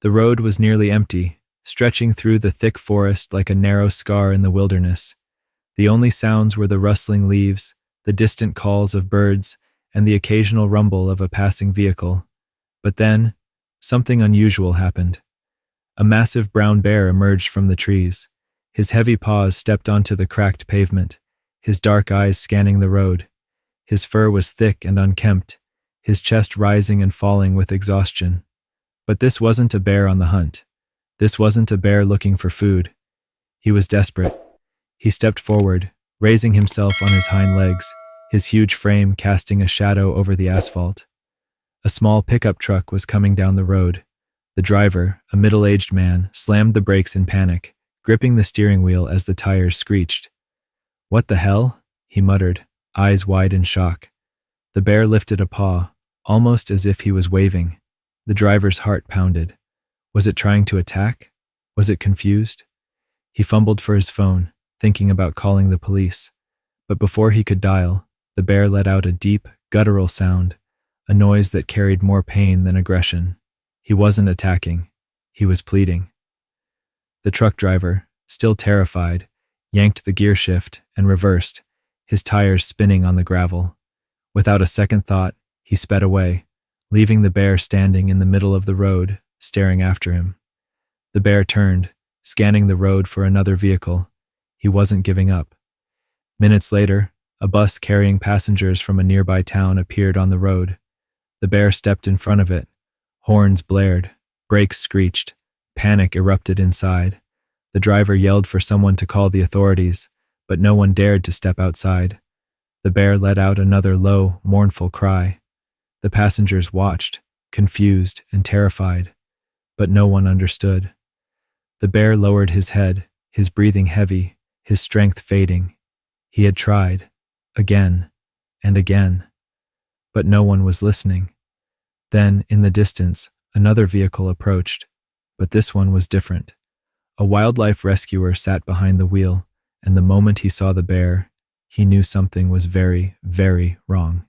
The road was nearly empty, stretching through the thick forest like a narrow scar in the wilderness. The only sounds were the rustling leaves, the distant calls of birds, and the occasional rumble of a passing vehicle. But then, something unusual happened. A massive brown bear emerged from the trees. His heavy paws stepped onto the cracked pavement, his dark eyes scanning the road. His fur was thick and unkempt, his chest rising and falling with exhaustion. But this wasn't a bear on the hunt. This wasn't a bear looking for food. He was desperate. He stepped forward, raising himself on his hind legs, his huge frame casting a shadow over the asphalt. A small pickup truck was coming down the road. The driver, a middle-aged man, slammed the brakes in panic, gripping the steering wheel as the tires screeched. "What the hell?" he muttered, eyes wide in shock. The bear lifted a paw, almost as if he was waving. The driver's heart pounded. Was it trying to attack? Was it confused? He fumbled for his phone, thinking about calling the police. But before he could dial, the bear let out a deep, guttural sound, a noise that carried more pain than aggression. He wasn't attacking. He was pleading. The truck driver, still terrified, yanked the gear shift and reversed, his tires spinning on the gravel. Without a second thought, he sped away, leaving the bear standing in the middle of the road, staring after him. The bear turned, scanning the road for another vehicle. He wasn't giving up. Minutes later, a bus carrying passengers from a nearby town appeared on the road. The bear stepped in front of it. Horns blared, brakes screeched, panic erupted inside. The driver yelled for someone to call the authorities, but no one dared to step outside. The bear let out another low, mournful cry. The passengers watched, confused and terrified, but no one understood. The bear lowered his head, his breathing heavy, his strength fading. He had tried, again and again, but no one was listening. Then, in the distance, another vehicle approached, but this one was different. A wildlife rescuer sat behind the wheel, and the moment he saw the bear, he knew something was very, very wrong.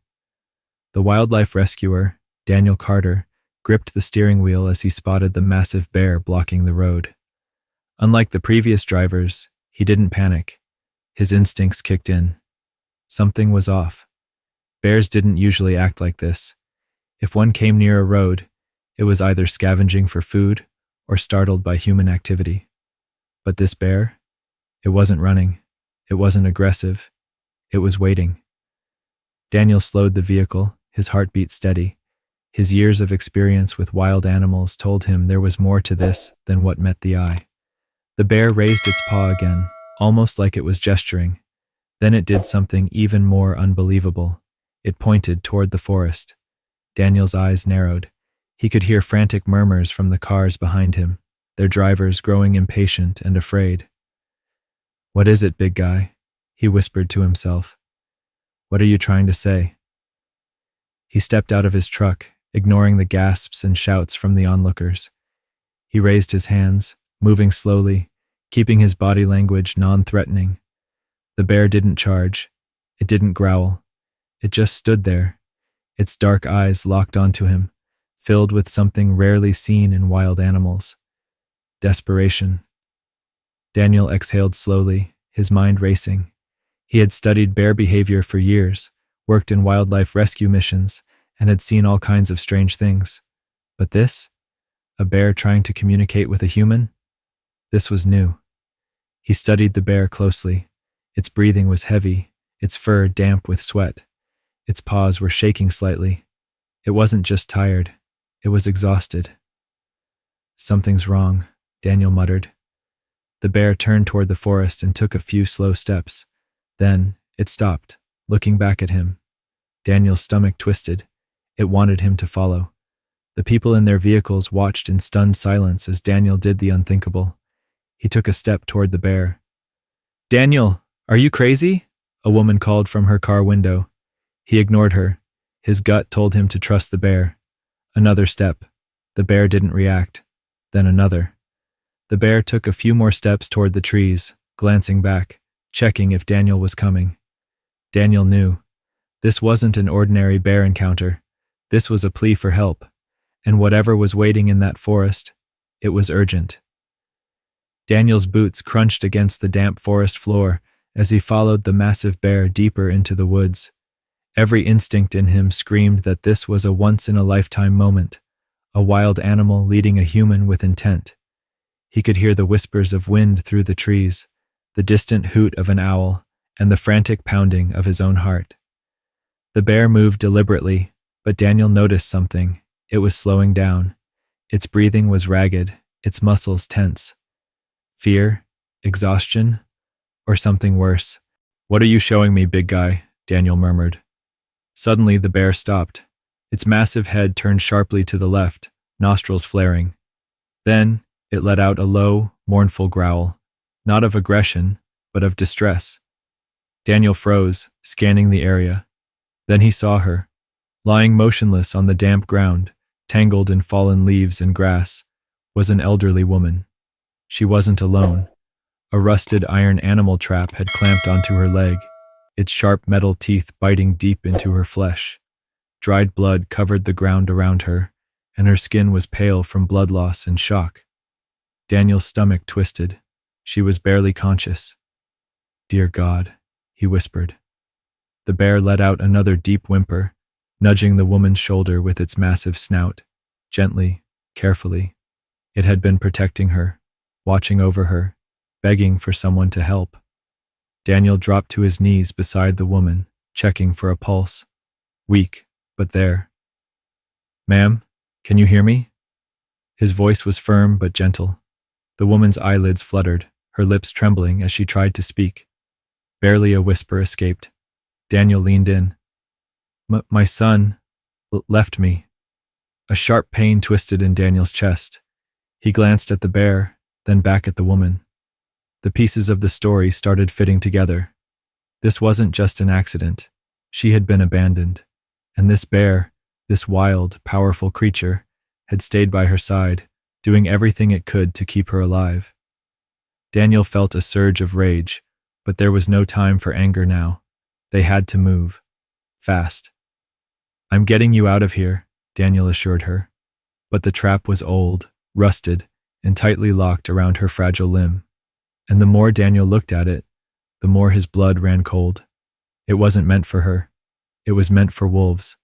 The wildlife rescuer, Daniel Carter, gripped the steering wheel as he spotted the massive bear blocking the road. Unlike the previous drivers, he didn't panic. His instincts kicked in. Something was off. Bears didn't usually act like this. If one came near a road, it was either scavenging for food or startled by human activity. But this bear? It wasn't running. It wasn't aggressive. It was waiting. Daniel slowed the vehicle, his heartbeat steady. His years of experience with wild animals told him there was more to this than what met the eye. The bear raised its paw again, almost like it was gesturing. Then it did something even more unbelievable. It pointed toward the forest. Daniel's eyes narrowed. He could hear frantic murmurs from the cars behind him, their drivers growing impatient and afraid. "What is it, big guy?" he whispered to himself. "What are you trying to say?" He stepped out of his truck, ignoring the gasps and shouts from the onlookers. He raised his hands, moving slowly, keeping his body language non-threatening. The bear didn't charge. It didn't growl. It just stood there, its dark eyes locked onto him, filled with something rarely seen in wild animals. Desperation. Daniel exhaled slowly, his mind racing. He had studied bear behavior for years, worked in wildlife rescue missions, and had seen all kinds of strange things. But this? A bear trying to communicate with a human? This was new. He studied the bear closely. Its breathing was heavy, its fur damp with sweat. Its paws were shaking slightly. It wasn't just tired, it was exhausted. "Something's wrong," Daniel muttered. The bear turned toward the forest and took a few slow steps. Then, it stopped, looking back at him. Daniel's stomach twisted. It wanted him to follow. The people in their vehicles watched in stunned silence as Daniel did the unthinkable. He took a step toward the bear. "Daniel, are you crazy?" a woman called from her car window. He ignored her. His gut told him to trust the bear. Another step. The bear didn't react. Then another. The bear took a few more steps toward the trees, glancing back, checking if Daniel was coming. Daniel knew. This wasn't an ordinary bear encounter. This was a plea for help. And whatever was waiting in that forest, It was urgent. Daniel's boots crunched against the damp forest floor as he followed the massive bear deeper into the woods. Every instinct in him screamed that this was a once-in-a-lifetime moment, a wild animal leading a human with intent. He could hear the whispers of wind through the trees, the distant hoot of an owl, and the frantic pounding of his own heart. The bear moved deliberately, but Daniel noticed something. It was slowing down. Its breathing was ragged, its muscles tense. Fear? Exhaustion? Or something worse? "What are you showing me, big guy?" Daniel murmured. Suddenly the bear stopped. Its massive head turned sharply to the left, nostrils flaring. Then it let out a low, mournful growl, not of aggression, but of distress. Daniel froze, scanning the area. Then he saw her, lying motionless on the damp ground, tangled in fallen leaves and grass, was an elderly woman. She wasn't alone. A rusted iron animal trap had clamped onto her leg, its sharp metal teeth biting deep into her flesh. Dried blood covered the ground around her, and her skin was pale from blood loss and shock. Daniel's stomach twisted. She was barely conscious. "Dear God," he whispered. The bear let out another deep whimper, nudging the woman's shoulder with its massive snout, gently, carefully. It had been protecting her, watching over her, begging for someone to help. Daniel dropped to his knees beside the woman, checking for a pulse. Weak, but there. "Ma'am, can you hear me?" His voice was firm but gentle. The woman's eyelids fluttered, her lips trembling as she tried to speak. Barely a whisper escaped. Daniel leaned in. My son left me." A sharp pain twisted in Daniel's chest. He glanced at the bear, then back at the woman. The pieces of the story started fitting together. This wasn't just an accident. She had been abandoned. And this bear, this wild, powerful creature, had stayed by her side, doing everything it could to keep her alive. Daniel felt a surge of rage, but there was no time for anger now. They had to move. Fast. "I'm getting you out of here," Daniel assured her. But the trap was old, rusted, and tightly locked around her fragile limb. And the more Daniel looked at it, the more his blood ran cold. It wasn't meant for her. It was meant for wolves.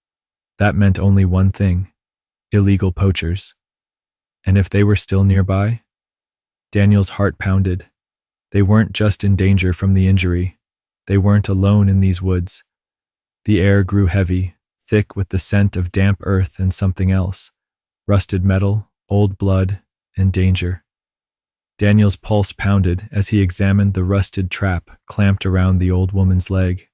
That meant only one thing: illegal poachers. And if they were still nearby? Daniel's heart pounded. They weren't just in danger from the injury. They weren't alone in these woods. The air grew heavy, thick with the scent of damp earth and something else: rusted metal, old blood, and danger. Daniel's pulse pounded as he examined the rusted trap clamped around the old woman's leg.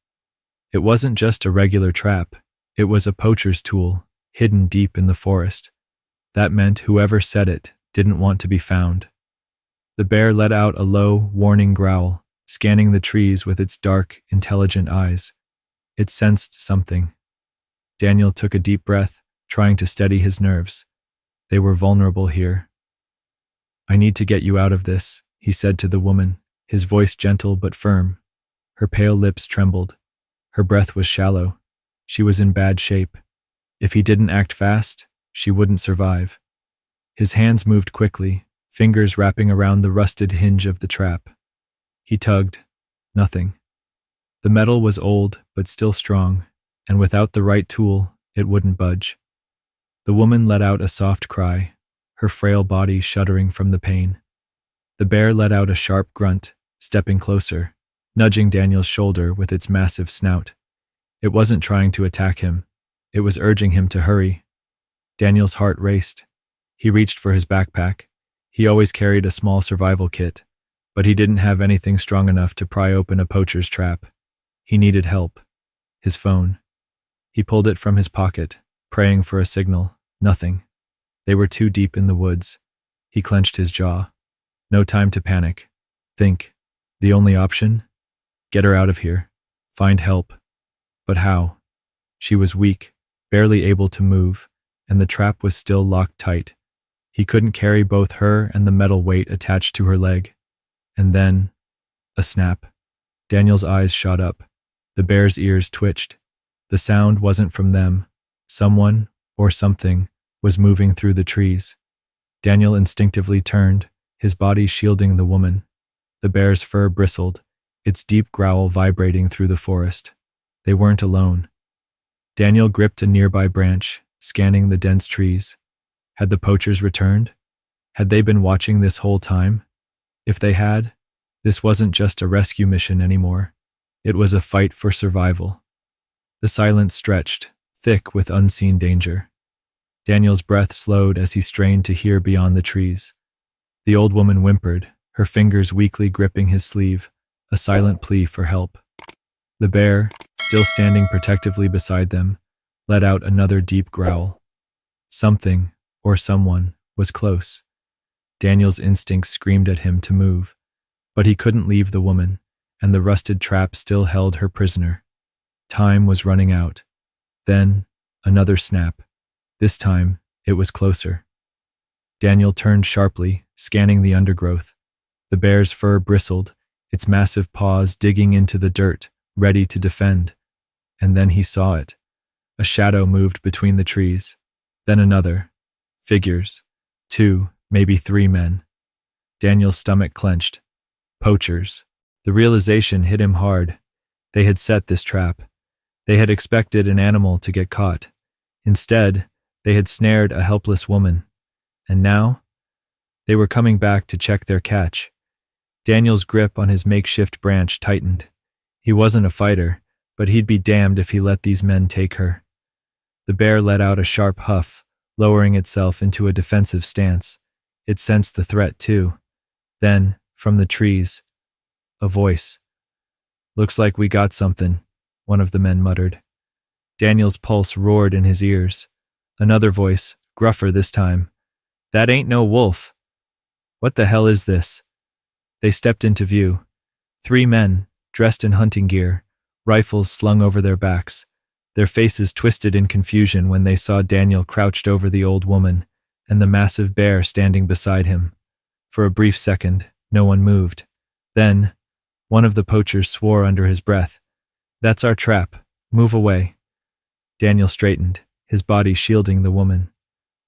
It wasn't just a regular trap. It was a poacher's tool, hidden deep in the forest. That meant whoever set it didn't want to be found. The bear let out a low, warning growl, scanning the trees with its dark, intelligent eyes. It sensed something. Daniel took a deep breath, trying to steady his nerves. They were vulnerable here. "I need to get you out of this," he said to the woman, his voice gentle but firm. Her pale lips trembled. Her breath was shallow. She was in bad shape. If he didn't act fast, she wouldn't survive. His hands moved quickly, fingers wrapping around the rusted hinge of the trap. He tugged. Nothing. The metal was old but still strong, and without the right tool, it wouldn't budge. The woman let out a soft cry, her frail body shuddering from the pain. The bear let out a sharp grunt, stepping closer, nudging Daniel's shoulder with its massive snout. It wasn't trying to attack him. It was urging him to hurry. Daniel's heart raced. He reached for his backpack. He always carried a small survival kit, but he didn't have anything strong enough to pry open a poacher's trap. He needed help. His phone. He pulled it from his pocket, praying for a signal. Nothing. They were too deep in the woods. He clenched his jaw. No time to panic. Think. The only option? Get her out of here. Find help. But how? She was weak, barely able to move, and the trap was still locked tight. He couldn't carry both her and the metal weight attached to her leg. And then, a snap. Daniel's eyes shot up. The bear's ears twitched. The sound wasn't from them. Someone, or something, was moving through the trees. Daniel instinctively turned, his body shielding the woman. The bear's fur bristled, its deep growl vibrating through the forest. They weren't alone. Daniel gripped a nearby branch, scanning the dense trees. Had the poachers returned? Had they been watching this whole time? If they had, this wasn't just a rescue mission anymore. It was a fight for survival. The silence stretched, thick with unseen danger. Daniel's breath slowed as he strained to hear beyond the trees. The old woman whimpered, her fingers weakly gripping his sleeve, a silent plea for help. The bear, still standing protectively beside them, let out another deep growl. Something, or someone, was close. Daniel's instincts screamed at him to move, but he couldn't leave the woman, and the rusted trap still held her prisoner. Time was running out. Then, another snap. This time, it was closer. Daniel turned sharply, scanning the undergrowth. The bear's fur bristled, its massive paws digging into the dirt, ready to defend. And then he saw it. A shadow moved between the trees. Then another. Figures. 2, maybe 3 men. Daniel's stomach clenched. Poachers. The realization hit him hard. They had set this trap. They had expected an animal to get caught. Instead, they had snared a helpless woman. And now? They were coming back to check their catch. Daniel's grip on his makeshift branch tightened. He wasn't a fighter, but he'd be damned if he let these men take her. The bear let out a sharp huff, lowering itself into a defensive stance. It sensed the threat too. Then, from the trees, a voice. "Looks like we got something," one of the men muttered. Daniel's pulse roared in his ears. Another voice, gruffer this time. "That ain't no wolf." "What the hell is this?" They stepped into view. 3 men, dressed in hunting gear, rifles slung over their backs. Their faces twisted in confusion when they saw Daniel crouched over the old woman, and the massive bear standing beside him. For a brief second, no one moved. Then, one of the poachers swore under his breath, "That's our trap. Move away." Daniel straightened, his body shielding the woman.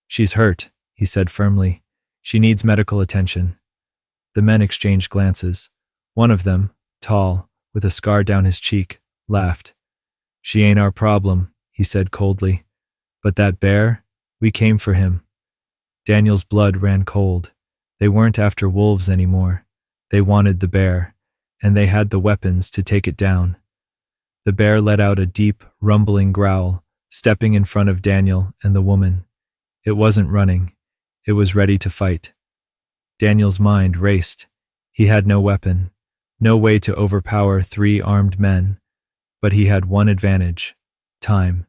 "She's hurt," he said firmly. "She needs medical attention." The men exchanged glances. One of them, tall, with a scar down his cheek, laughed. "She ain't our problem," he said coldly. "But that bear, we came for him." Daniel's blood ran cold. They weren't after wolves anymore. They wanted the bear, and they had the weapons to take it down. The bear let out a deep, rumbling growl, stepping in front of Daniel and the woman. It wasn't running. It was ready to fight. Daniel's mind raced. He had no weapon, no way to overpower 3 armed men. But he had one advantage: time.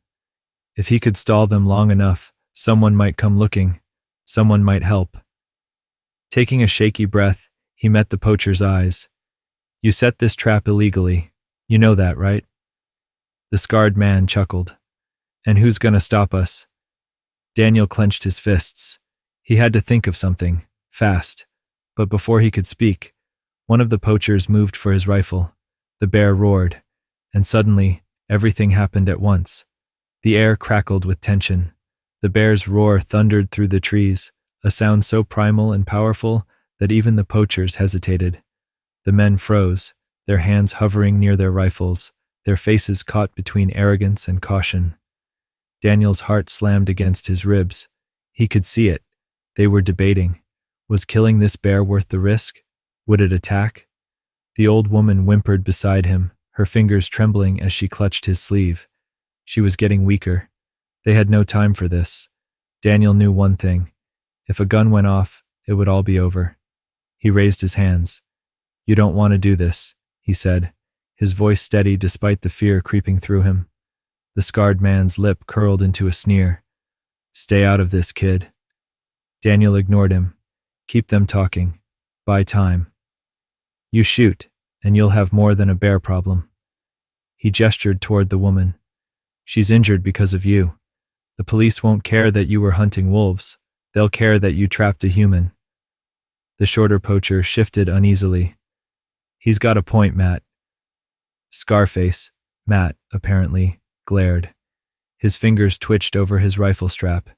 If he could stall them long enough, someone might come looking. Someone might help. Taking a shaky breath, he met the poacher's eyes. "You set this trap illegally. You know that, right?" The scarred man chuckled. "And who's gonna stop us?" Daniel clenched his fists. He had to think of something, fast. But before he could speak, one of the poachers moved for his rifle. The bear roared. And suddenly, everything happened at once. The air crackled with tension. The bear's roar thundered through the trees, a sound so primal and powerful that even the poachers hesitated. The men froze, their hands hovering near their rifles, their faces caught between arrogance and caution. Daniel's heart slammed against his ribs. He could see it. They were debating. Was killing this bear worth the risk? Would it attack? The old woman whimpered beside him, her fingers trembling as she clutched his sleeve. She was getting weaker. They had no time for this. Daniel knew one thing. If a gun went off, it would all be over. He raised his hands. "You don't want to do this," he said, his voice steady despite the fear creeping through him. The scarred man's lip curled into a sneer. "Stay out of this, kid." Daniel ignored him. "Keep them talking. Buy time. You shoot, and you'll have more than a bear problem." He gestured toward the woman. "She's injured because of you. The police won't care that you were hunting wolves. They'll care that you trapped a human." The shorter poacher shifted uneasily. "He's got a point, Matt." Scarface, Matt, apparently, glared. His fingers twitched over his rifle strap.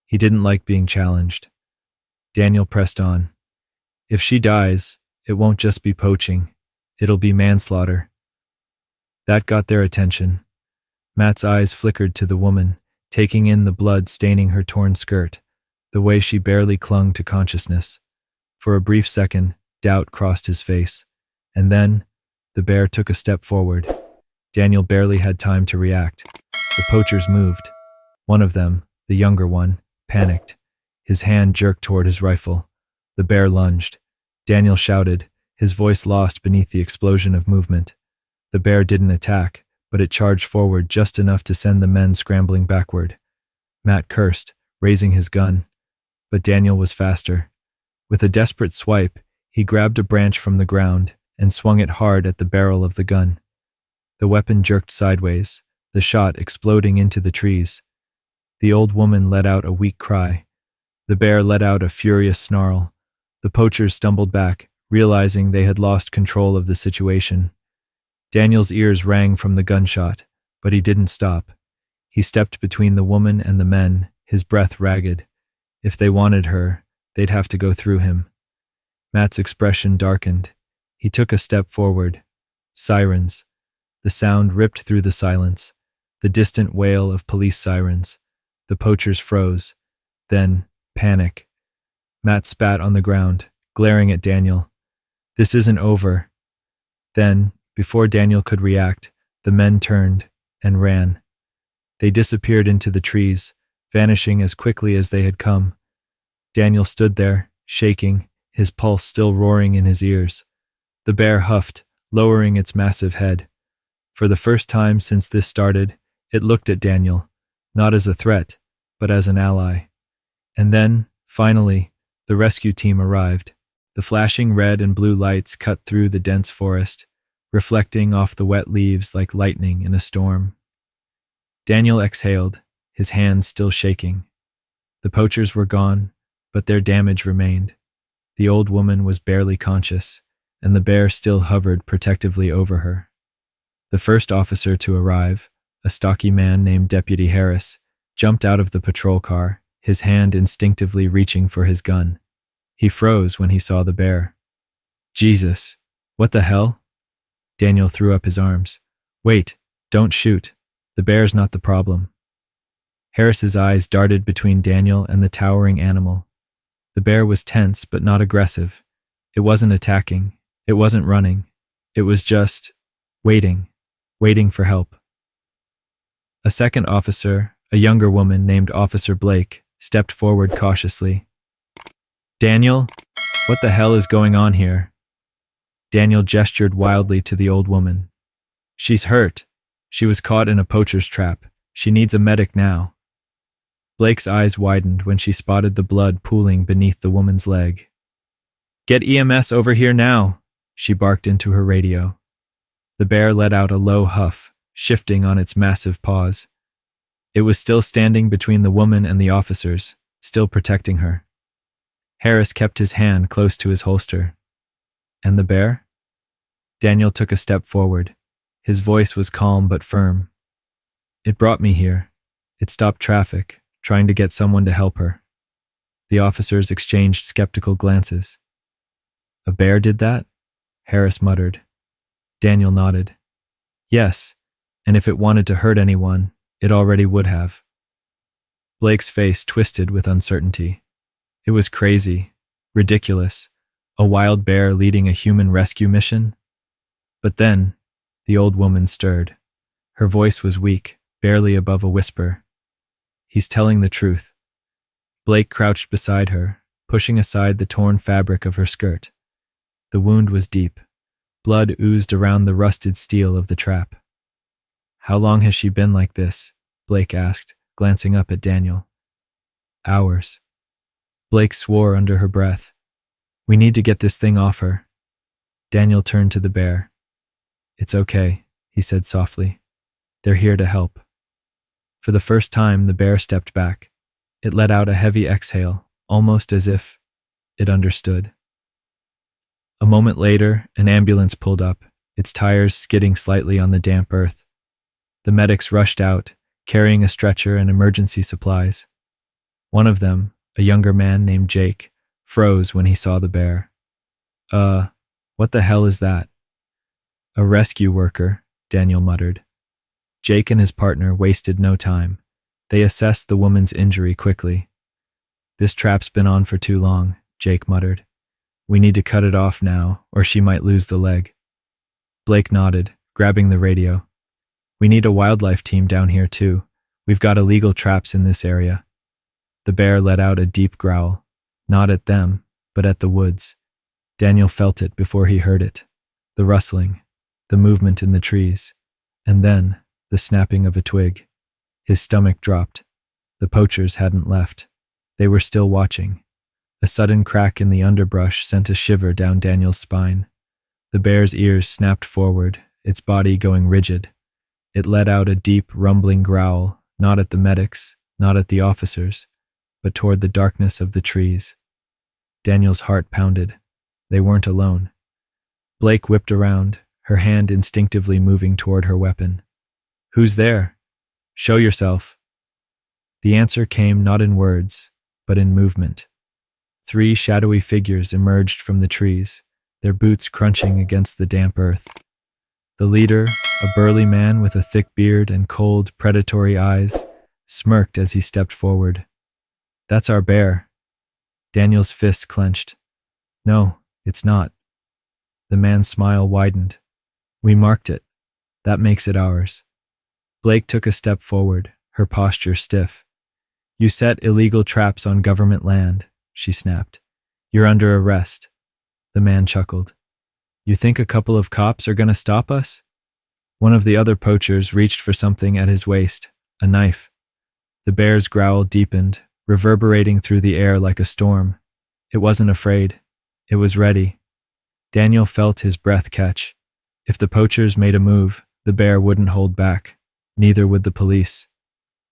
He didn't like being challenged. Daniel pressed on. If she dies, it won't just be poaching. It'll be manslaughter. That got their attention. Matt's eyes flickered to the woman, taking in the blood staining her torn skirt, the way she barely clung to consciousness. For a brief second, doubt crossed his face. And then, the bear took a step forward. Daniel barely had time to react. The poachers moved. One of them, the younger one, panicked. His hand jerked toward his rifle. The bear lunged. Daniel shouted, his voice lost beneath the explosion of movement. The bear didn't attack, but it charged forward just enough to send the men scrambling backward. Matt cursed, raising his gun. But Daniel was faster. With a desperate swipe, he grabbed a branch from the ground and swung it hard at the barrel of the gun. The weapon jerked sideways, the shot exploding into the trees. The old woman let out a weak cry. The bear let out a furious snarl. The poachers stumbled back, realizing they had lost control of the situation. Daniel's ears rang from the gunshot, but he didn't stop. He stepped between the woman and the men, his breath ragged. If they wanted her, they'd have to go through him. Matt's expression darkened. He took a step forward. Sirens. The sound ripped through the silence. The distant wail of police sirens. The poachers froze. Then, panic. Matt spat on the ground, glaring at Daniel. This isn't over. Then, before Daniel could react, the men turned and ran. They disappeared into the trees, vanishing as quickly as they had come. Daniel stood there, shaking, his pulse still roaring in his ears. The bear huffed, lowering its massive head. For the first time since this started, it looked at Daniel, not as a threat, but as an ally. And then, finally, the rescue team arrived. The flashing red and blue lights cut through the dense forest, reflecting off the wet leaves like lightning in a storm. Daniel exhaled, his hands still shaking. The poachers were gone, but their damage remained. The old woman was barely conscious, and the bear still hovered protectively over her. The first officer to arrive, a stocky man named Deputy Harris, jumped out of the patrol car, his hand instinctively reaching for his gun. He froze when he saw the bear. Jesus, what the hell? Daniel threw up his arms. Wait, don't shoot. The bear's not the problem. Harris's eyes darted between Daniel and the towering animal. The bear was tense but not aggressive. It wasn't attacking. It wasn't running. It was just waiting for help. A second officer, a younger woman named Officer Blake, stepped forward cautiously. Daniel, what the hell is going on here? Daniel gestured wildly to the old woman. She's hurt. She was caught in a poacher's trap. She needs a medic now. Blake's eyes widened when she spotted the blood pooling beneath the woman's leg. Get EMS over here now, she barked into her radio. The bear let out a low huff, shifting on its massive paws. It was still standing between the woman and the officers, still protecting her. Harris kept his hand close to his holster. And the bear? Daniel took a step forward. His voice was calm but firm. It brought me here. It stopped traffic, trying to get someone to help her. The officers exchanged skeptical glances. A bear did that? Harris muttered. Daniel nodded. Yes, and if it wanted to hurt anyone, it already would have. Blake's face twisted with uncertainty. It was crazy, ridiculous, a wild bear leading a human rescue mission. But then, the old woman stirred. Her voice was weak, barely above a whisper. He's telling the truth. Blake crouched beside her, pushing aside the torn fabric of her skirt. The wound was deep. Blood oozed around the rusted steel of the trap. How long has she been like this? Blake asked, glancing up at Daniel. Hours. Blake swore under her breath. We need to get this thing off her. Daniel turned to the bear. It's okay, he said softly. They're here to help. For the first time, the bear stepped back. It let out a heavy exhale, almost as if it understood. A moment later, an ambulance pulled up, its tires skidding slightly on the damp earth. The medics rushed out, carrying a stretcher and emergency supplies. One of them, a younger man named Jake, froze when he saw the bear. What the hell is that?" "A rescue worker," Daniel muttered. Jake and his partner wasted no time. They assessed the woman's injury quickly. "This trap's been on for too long," Jake muttered. "We need to cut it off now, or she might lose the leg." Blake nodded, grabbing the radio. "We need a wildlife team down here too. We've got illegal traps in this area." The bear let out a deep growl, not at them, but at the woods. Daniel felt it before he heard it. The rustling, the movement in the trees, and then the snapping of a twig. His stomach dropped. The poachers hadn't left. They were still watching. A sudden crack in the underbrush sent a shiver down Daniel's spine. The bear's ears snapped forward, its body going rigid. It let out a deep, rumbling growl, not at the medics, not at the officers, but toward the darkness of the trees. Daniel's heart pounded. They weren't alone. Blake whipped around, her hand instinctively moving toward her weapon. "Who's there? Show yourself." The answer came not in words, but in movement. 3 shadowy figures emerged from the trees, their boots crunching against the damp earth. The leader, a burly man with a thick beard and cold, predatory eyes, smirked as he stepped forward. "That's our bear." Daniel's fists clenched. "No, it's not." The man's smile widened. "We marked it. That makes it ours." Blake took a step forward, her posture stiff. "You set illegal traps on government land," she snapped. "You're under arrest." The man chuckled. "You think a couple of cops are going to stop us?" One of the other poachers reached for something at his waist, a knife. The bear's growl deepened, reverberating through the air like a storm. It wasn't afraid. It was ready. Daniel felt his breath catch. If the poachers made a move, the bear wouldn't hold back. Neither would the police.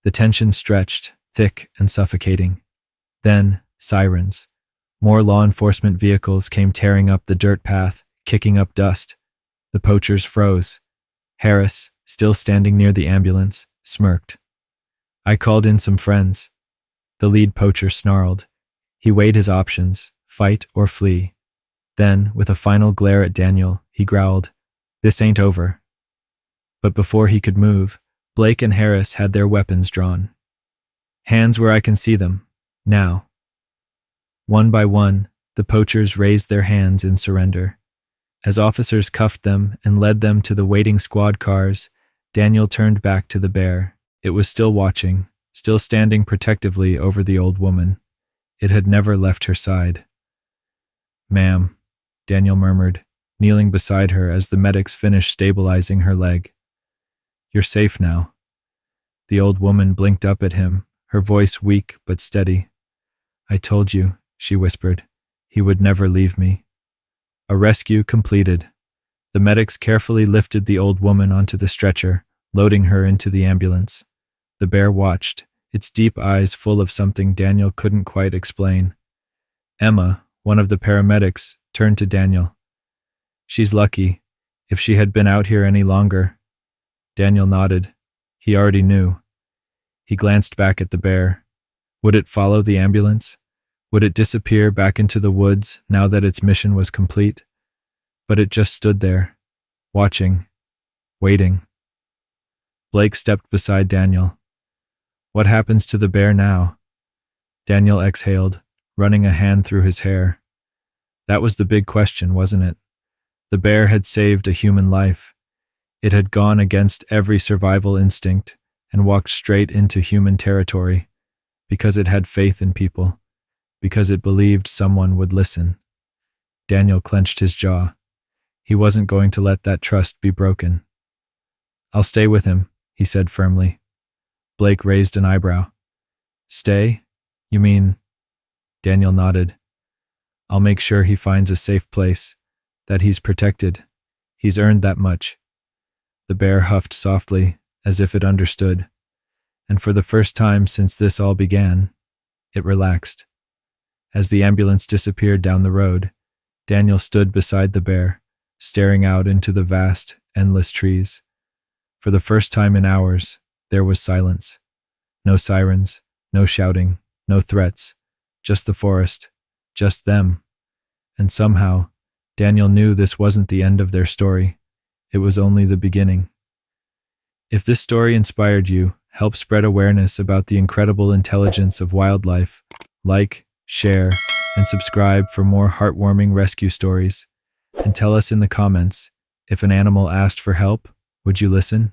The tension stretched, thick and suffocating. Then, sirens. More law enforcement vehicles came tearing up the dirt path, kicking up dust. The poachers froze. Harris, still standing near the ambulance, smirked. "I called in some friends." The lead poacher snarled. He weighed his options, fight or flee. Then, with a final glare at Daniel, he growled, "This ain't over." But before he could move, Blake and Harris had their weapons drawn. "Hands where I can see them. Now." One by one, the poachers raised their hands in surrender. As officers cuffed them and led them to the waiting squad cars, Daniel turned back to the bear. It was still watching, still standing protectively over the old woman. It had never left her side. "Ma'am," Daniel murmured, kneeling beside her as the medics finished stabilizing her leg. "You're safe now." The old woman blinked up at him, her voice weak but steady. "I told you," she whispered, "he would never leave me." A rescue completed. The medics carefully lifted the old woman onto the stretcher, loading her into the ambulance. The bear watched, its deep eyes full of something Daniel couldn't quite explain. Emma, one of the paramedics, turned to Daniel. "She's lucky. If she had been out here any longer." Daniel nodded. He already knew. He glanced back at the bear. Would it follow the ambulance? Would it disappear back into the woods now that its mission was complete? But it just stood there, watching, waiting. Blake stepped beside Daniel. "What happens to the bear now?" Daniel exhaled, running a hand through his hair. That was the big question, wasn't it? The bear had saved a human life. It had gone against every survival instinct and walked straight into human territory because it had faith in people, because it believed someone would listen. Daniel clenched his jaw. He wasn't going to let that trust be broken. "I'll stay with him," he said firmly. Blake raised an eyebrow. "Stay? You mean?" Daniel nodded. "I'll make sure he finds a safe place, that he's protected. He's earned that much." The bear huffed softly, as if it understood. And for the first time since this all began, it relaxed. As the ambulance disappeared down the road, Daniel stood beside the bear, staring out into the vast, endless trees. For the first time in hours, there was silence. No sirens, no shouting, no threats, just the forest, just them. And somehow, Daniel knew this wasn't the end of their story. It was only the beginning. If this story inspired you, help spread awareness about the incredible intelligence of wildlife. Like, share, and subscribe for more heartwarming rescue stories. And tell us in the comments, if an animal asked for help, would you listen?